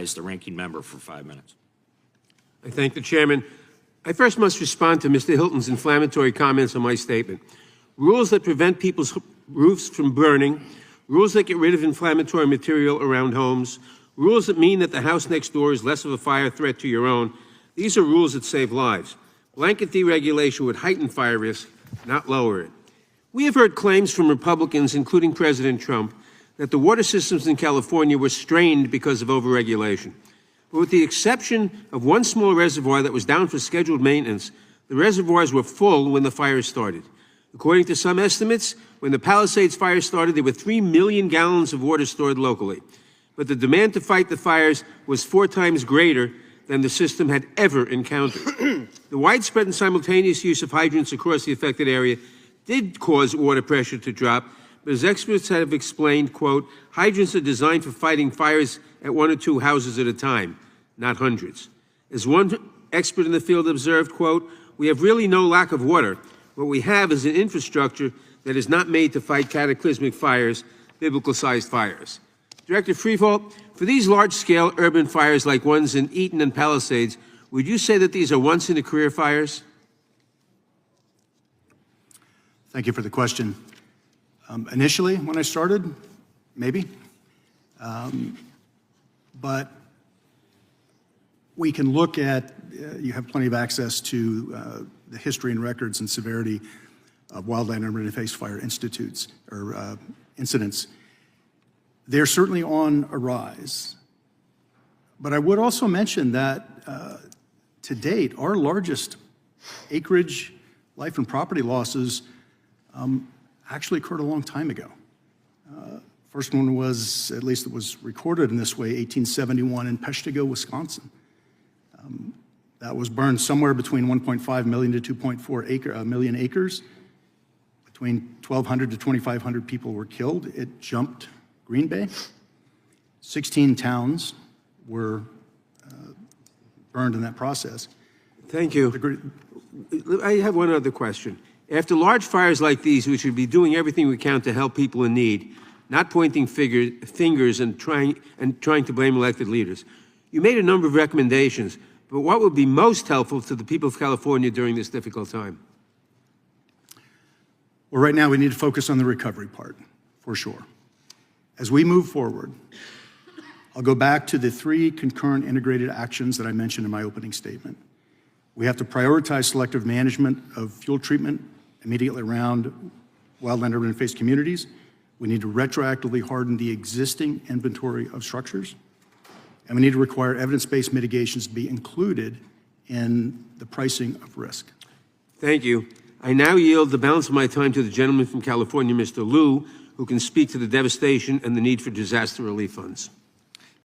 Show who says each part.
Speaker 1: recognize the ranking member for 5 minutes.
Speaker 2: I thank the chairman. I first must respond to Mr. Hilton's inflammatory comments on my statement. Rules that prevent people's roofs from burning, rules that get rid of inflammatory material around homes, rules that mean that the house next door is less of a fire threat to your own. These are rules that save lives. Blanket deregulation would heighten fire risk, not lower it. We have heard claims from Republicans, including President Trump, that the water systems in California were strained because of overregulation. But with the exception of one small reservoir that was down for scheduled maintenance, the reservoirs were full when the fire started. According to some estimates, when the Palisades fire started, there were 3 million gallons of water stored locally. But the demand to fight the fires was 4 times greater than the system had ever encountered. The widespread and simultaneous use of hydrants across the affected area did cause water pressure to drop, but as experts have explained, quote, hydrants are designed for fighting fires at 1 or 2 houses at a time, not hundreds. As one expert in the field observed, quote, we have really no lack of water. What we have is an infrastructure that is not made to fight cataclysmic fires, biblical-sized fires. Director Freefault, for these large-scale urban fires like ones in Eaton and Palisades, would you say that these are once-in-a-career fires?
Speaker 3: Thank you for the question. Initially, when I started, maybe. But we can look at, you have plenty of access to the history and records and severity of wildland urban interface fire institutes or incidents. They're certainly on a rise. But I would also mention that to date, our largest acreage, life and property losses actually occurred a long time ago. First one was, at least it was recorded in this way, 1871 in Peshtigo, Wisconsin. That was burned somewhere between 1.5 million to 2.4 million acres. Between 1,200 to 2,500 people were killed. It jumped Green Bay. 16 towns were burned in that process.
Speaker 2: Thank you. I have one other question. After large fires like these, we should be doing everything we can to help people in need, not pointing fingers and trying to blame elected leaders. You made a number of recommendations, but what would be most helpful to the people of California during this difficult time?
Speaker 3: Well, right now we need to focus on the recovery part, for sure. As we move forward, I'll go back to the 3 concurrent integrated actions that I mentioned in my opening statement. We have to prioritize selective management of fuel treatment immediately around wildland urban interface communities. We need to retroactively harden the existing inventory of structures. And we need to require evidence-based mitigations to be included in the pricing of risk.
Speaker 2: Thank you. I now yield the balance of my time to the gentleman from California, Mr. Liu, who can speak to the devastation and the need for disaster relief funds.